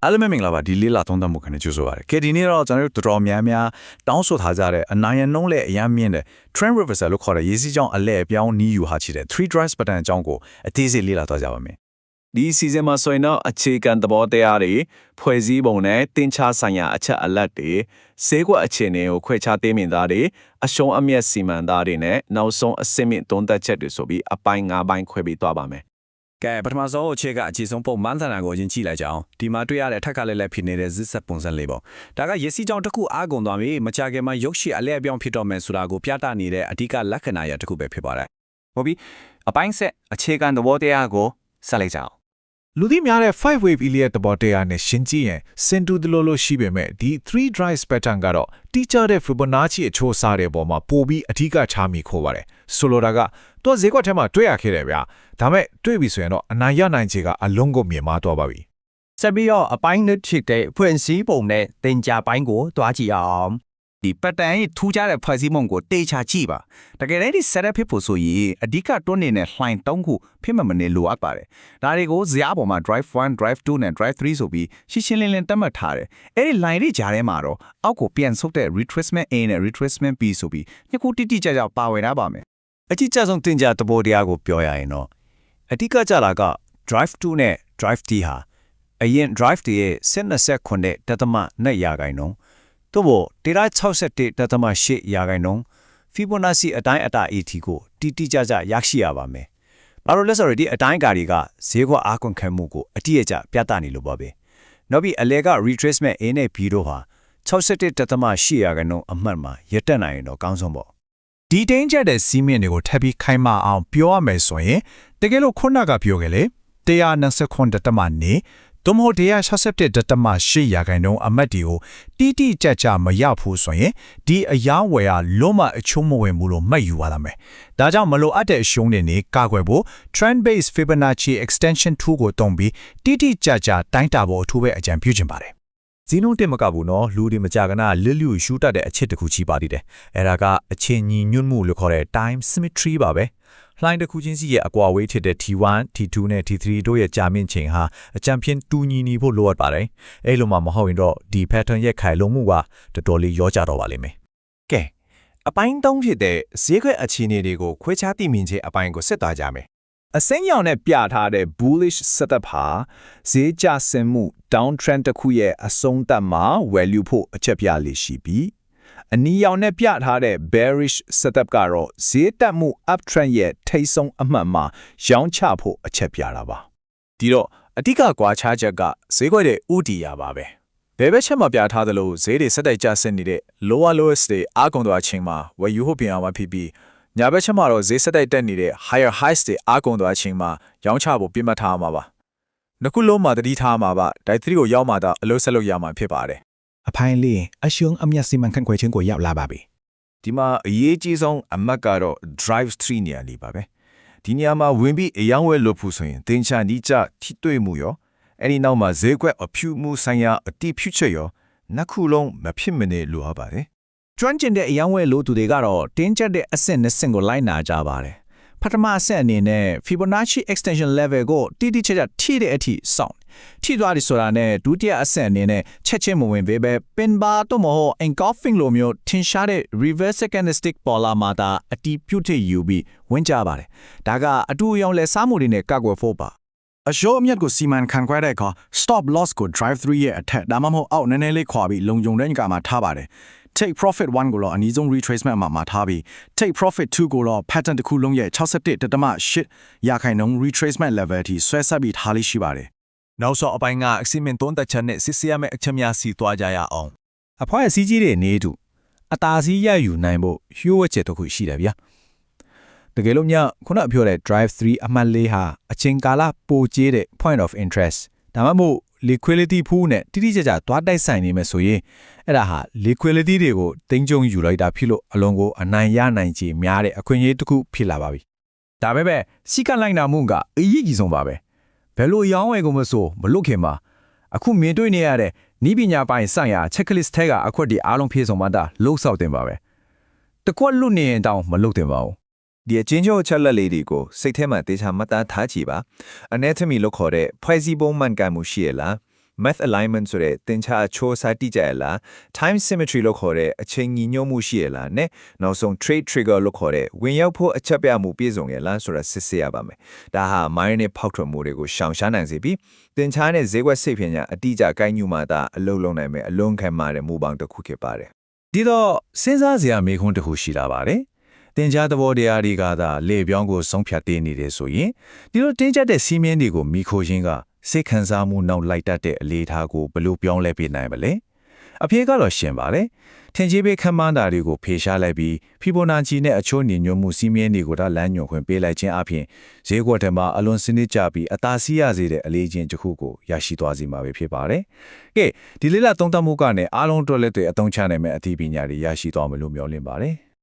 အားလုံးပဲမင်္ဂလာပါဒီလေးလာသုံးသပ်မှုခနဲ့ကြိုဆိုပါရစေ။ဒီနေ့တော့ကျွန်တော်တို့တော်တော်များများတောင်းဆိုထားကြတဲ့အနိုင်ရနှုံးလည်းအများမြင့်တဲ့ trend reversal လို့ခေါ်တဲ့ရေးစည်းကြောင်းအလဲအပြောင်းနီးယူဟာချတဲ့ three drives pattern အကြောင်းကိုအသေးစိတ်လေ့လာသွားကြပါမယ်။ဒီ season မှာဆိုရင်တော့အခြေခံသဘောတရားတွေဖွဲ့စည်းပုံနဲ့တင်ချဆိုင်ရာအချက်အလက်တွေဈေးကွက်အခြေအနေကိုခွဲခြားသိမြင်သားတွေအရှုံးအမြတ်စီမံသားတွေနဲ့နောက်ဆုံးအဆင့်မြင့်သုံးသပ်ချက်တွေဆိုပြီးအပိုင်း၅ပိုင်းခွဲပြီးသွားပါမယ်ကဲပထမဆုံးအခြေကအခြေဆုံးပုံမှန်သဏ္ဍာန်ကိုအရင်ကြည့်လိုက်ကြအောင်ဒီမှာတွေ့ရတဲ့ထက်ကလည်းဖြစ်နေတဲ့ဇစ်ဆက်ပုံစံလေးပေါ့ဒါကရစီကြောင်တစ်ခုအားကုန်သွားပြီမကြခင်မှာရုပ်ရှိအလဲအပြောင်းဖြစ်တော့မယ်ဆိုတာကိုပြသနေတဲ့အဓိကလက္ခဏာရတစ်ခုပဲဖြစ်ပါတယ်ဟုတ်ပြီအပိုင်းဆက်အခြေခံသဘောတရားကိုဆက်လိုက်ကြအောင်လူသိများတဲ့ 5 wave Elliott သဘောတရားနဲ့ရှင်းကြည့်ရင်စင်တူတလို့လို့ရှိပေမဲ့ဒီ3 drives pattern ကတော့တိကျတဲ့ Fibonacci အချိုးအစားတဲ့ပေါ်မှာပိုပြီးအဓိကထားမိခိုးပါတယ်ဆိုလိုတာကတော့ဈေးကွက်ထဲမှာတွေ့ရခဲ့တယ်ဗျာဒါမဲ့တွေ့ပြီဆိုရင်တော့အနိုင်ရနိုင်ခြေကအလုံးကိုမြင်မာသွားပါပြီဆက်ပြီးတော့အပိုင်းနှစ်ဖြစ်တဲ့ဖွင့်စည်းပုံနဲ့တင်ကြပိုင်းကိုတွားကြည့်အောင်ဒီ pattern ရဲ့ထူးခြားတဲ့ဖွဲ့စည်းပုံကိုတေချာကြည့်ပါတကယ်တည်းဒီ setup ဖြစ်ဖို့ဆိုရင်အဓိကတွန်းနေတဲ့ line 3ခုဖြစ်မှမနေလိုအပ်ပါတယ်ဒါတွေကိုဇာတ်ပေါ်မှာ drive 1 drive 2နဲ့ drive 3ဆိုပြီးရှင်းရှင်းလင်းလင်းသတ်မှတ်ထားတယ်အဲ့ဒီ line တွေကြားထဲမှာတော့အောက်ကိုပြန်ဆုပ်တဲ့ retracement A နဲ့ retracement B ဆိုပြီးနှစ်ခုတိတိကျကျပါဝင်ထားပါမယ်အကြီးကျဆုံးတင်ကြသဘောတရားကိုပြောရရင်တော့အဓိကကြတာက drive 2နဲ့ drive D ဟာအရင် drive တွေရဲ့79.2%နဲ့ရာခိုင်နှုန်းတို့161.8ရာခိုင်နှုန်း Fibonacci အတိုင်းအတာ AT ကိုတိတိကျကျရရှိရပါမယ်။ဘာလို့လဲဆိုတော့ဒီအတိုင်းကာတွေကဈေးကွက်အားကွန်ခံမှုကိုအတိအကျပြသနေလို့ပါပဲ။နောက်ပြီးအလဲက retracement A နဲ့ B တို့ဟာ61.8ရာခိုင်နှုန်းအမှတ်မှာရတက်နိုင်ရင်တော့ကောင်းဆုံးပေါ့။ဒီတင်းကျတဲ့စီးမင်းတွေကိုထပ်ပြီးခိုင်းမအောင်ပြောရမယ်ဆိုရင်တကယ်လို့ခုနကပြောခဲ့လေ129.2သို့မဟုတ်167.8ရာခိုင်နှုန်းအမတ်ဒီကိုတိတိကျကျမရဘူးဆိုရင်ဒီအယောင်းဝယ်ဟာလုံးမအချုံးမဝင်ဘူးလို့မှတ်ယူရတာမယ်။ဒါကြောင့်မလိုအပ်တဲ့အရှုံးတွေနဲ့ကာကွယ်ဖို့ trend based Fibonacci extension tool ကိုသုံးပြီးတိတိကျကျတိုင်းတာဖို့အထူးပဲအကြံပြုချင်ပါတယ်။ဇီနိုတင်မကဘူးနော်လူတွေမကြကနာလစ်လျူရှူတတ်တဲ့အချက်တစ်ခုချီပါသေးတယ်။အဲ့ဒါကအချင်းညီညွတ်မှုလို့ခေါ်တဲ့ time symmetry ပါပဲ။လှိုင်းတစ်ခုချင်းစီရဲ့အကွာဝေးဖြစ်တဲ့ T1, T2 နဲ့ T3 တို့ရဲ့ကြာမြင့်ချိန်ဟာအကြံဖြင့်တူညီနေဖို့လိုအပ်ပါတယ်။အဲ့လိုမှမဟုတ်ရင်တော့ဒီ pattern ရဲ့ခိုင်လုံမှုကတော်တော်လေးရောကြတော့ပါလိမ့်မယ်။ကဲအပိုင်း3ဖြစ်တဲ့ဈေးကွက်အခြေအနေတွေကိုခွဲခြားသိမြင်ခြင်းအပိုင်းကိုဆက်သွားကြမယ်။အစိမ်းရောင်နဲ့ပြထားတဲ့ bullish setup ဟာဈေးကျဆင်းမှု downtrend တစ်ခုရဲ့အဆုံးသတ်မှာ value ဖို့အချက်ပြလေးရှိပြီးအနီရောင်နဲ့ပြထားတဲ့ bearish setup ကတော့ဈေးတက်မှု uptrend ရဲ့ထိပ်ဆုံးအမှတ်မှာရောင်းချဖို့အချက်ပြတာပါဒီတော့အဓိကကွာခြားချက်ကဈေးကွက်ရဲ့ဥတီရပါပဲဘယ်ဘက်ချက်မှာပြထားသလိုဈေးတွေဆက်တိုက်ကျဆင်းနေတဲ့ lower lowest တွေအားကုန်သွားခြင်းမှာဝယ်ယူဖို့ပြင်အောင်ဖြစ်ပြီးညာဘက်ချက်မှာတော့ဈေးဆက်တိုက်တက်နေတဲ့ higher highs တွေအားကုန်သွားခြင်းမှာရောင်းချဖို့ပြင်မှတ်ထားမှာပါနှစ်ခုလုံးမှာတတိထားမှာပါဒိုင်3ကိုရောက်မှသာအလို့ဆက်လို့ရမှာဖြစ်ပါတယ်အဖိုင်းလေးအရှုံးအမြတ်စီမံခန့်ခွဲခြင်းကိုရောက်လာပါပြီဒီမှာအရေးကြီးဆုံးအမှတ်ကတော့ drive 3နေရာလေးပါပဲဒီနေရာမှာဝင်ပြီးအယောင်းဝဲလို့ဖို့ဆိုရင်သင်္ချာနီးကျထိတွေ့မှုရောအဲ့ဒီနောက်မှာဈေးကွက်အဖြူမှုဆိုင်ရာအတိဖြူချက်ရောနှစ်ခုလုံးမဖြစ်မနေလိုအပ်ပါတယ်ကျွမ်းကျင်တဲ့အယောင်းဝဲလို့သူတွေကတော့တင်းကျပ်တဲ့အဆင့်နှစ်ဆင့်ကိုလိုက်နာကြပါတယ်ပထမအဆင့်အနေနဲ့ Fibonacci extension level ကိုတိတိကျကျထိတဲ့အထိစောင့်ထိသွားပြီဆိုတာနဲ့ဒုတိယအဆင့်အနေနဲ့ချက်ချင်းမဝင်ပဲပင်ပါတော့မဟုတ် engulfing လိုမျိုးထင်ရှားတဲ့ reverse candlestick ပေါ်လာမှသာအတီးပြုတ်ထိယူပြီးဝင်ကြပါတယ်ဒါကအတူအယောင်လဲစားမှုတွေနဲ့ကောက်ွယ်ဖို့ပါအရှုံးအမြတ်ကိုစီမံခန့်ခွဲတဲ့အခါ stop loss ကို drive 3ရဲ့အထက်ဒါမှမဟုတ်အောက်နည်းနည်းလေးခွာပြီးလုံခြုံတဲ့ကမှာထားပါတယ်take profit 1ကိုတော့အနည်းဆုံး retracement မှာထားပြီး take profit 2ကိုတော့ pattern တစ်ခုလုံးရဲ့61.8ရာခိုင်နှုန်း retracement level အထိဆွဲဆက်ပြီးထားလေးရှိပါတယ်နောက်ဆုံးအပိုင်းကအစီမံသုံးသက်ချက်နဲ့စစ်ဆေးရမယ့်အချက်များစီသွားကြရအောင်အဖွဲအစည်းကြီးတွေနေတူအတားစီးရယူနိုင်ဖို့ဟျိုးဝှက်ချက်တစ်ခုရှိတယ်ဗျာတကယ်လို့ညခုနပြောတဲ့ drive 3အမှတ်လေးဟာအချိန်ကာလပိုကျေးတဲ့ point of interest ဒါမှမဟုတ် liquidity pool နဲ့တိတိကျကျသွားတိုက်ဆိုင်နေမယ်ဆိုရင်အဲ့ဒါဟာ liquidity တွေကိုတင်းကျုံယူလိုက်တာဖြစ်လို့အလုံးကိုအနိုင်ရနိုင်ခြေများတဲ့အခွင့်အရေးတစ်ခုဖြစ်လာပါပြီဒါပဲစီကလိုက်နာမှုကအရေးကြီးဆုံးပါပဲဘယ်လိုရောင်းဝယ်ကုန်မဆိုမလွတ်ခင်မှာအခုမြင်တွေ့နေရတဲ့နီးပညာပိုင်းဆိုင်ရာ checklist ထဲကအခွက်တွေအားလုံးဖြည့်စုံမှသာလှုပ်ဆောက်တင်ပါပဲတကွက်လွတ်နေရင်တောင်မလွတ်တင်ပါဘူးဒီအချင်းချင်းချက်လက်လေးတွေကိုစိတ်ထဲမှာတေချာမှတ်သားထားကြည့်ပါ anatomy လို့ခေါ်တဲ့ဖွဲ့စည်းပုံမှန်ကန်မှုရှိရလား math alignment ဆိုတဲ့သင်္ချာအချိုးအစားတိကျရလား time symmetry လို့ခေါ်တဲ့အချိန်ညီညွတ်မှုရှိရလားနဲ့နောက်ဆုံး trade trigger လို့ခေါ်တဲ့ဝင်ရောက်ဖို့အချက်ပြမှုပြည့်စုံရလားဆိုတာစစ်ဆေးရပါမယ်ဒါဟာ minor နဲ့ဖောက်ထွက်မှုတွေကိုရှောင်ရှားနိုင်စေပြီးသင်္ချာနဲ့ဈေးကွက်စိတ်ဖြင့်အတိအကျကိုင်းညူမှသာအလုံးလုံးနိုင်မယ်အလုံးခံမှတဲ့မူပေါင်းတစ်ခုဖြစ်ပါတယ် ဒီတော့စဉ်းစားစရာမေးခွန်းတစ်ခုရှိလာပါတယ်။တင် जा သဘောတရားတွေကသာလေပြောင်းကိုဆုံးဖြတ်သေးနေတယ်ဆိုရင်ဒီလိုတင်းကျပ်တဲ့စီးမြင်တွေကိုမိခိုရင်းကစိတ်ခံစားမှုနောက်လိုက်တတ်တဲ့အလေးထားကိုဘယ်လိုပြောင်းလဲပေးနိုင်မလဲ။အဖြေကတော့ရှင်းပါတယ်။ထင်ကြီးပေးခံမှန်းတာတွေကိုဖေရှားလိုက်ပြီးဖီဘိုနာချီနဲ့အချိုးညီညွတ်မှုစီးမြင်တွေကိုဒါလမ်းညွှန်ခွင့်ပေးလိုက်ခြင်းအပြင်ဈေးကွက်ထဲမှာအလွန်စနစ်ကျပြီးအသာစီးရစေတဲ့အလေးချင်းတစ်ခုကိုရရှိသွားစေမှာပဲဖြစ်ပါတယ်။ကဲဒီလေးလာသုံးသပ်မှုကနေအားလုံးတော်လက်တွေအသုံးချနိုင်မဲ့အသိပညာတွေရရှိသွားမယ်လို့မျှော်လင့်ပါတယ်။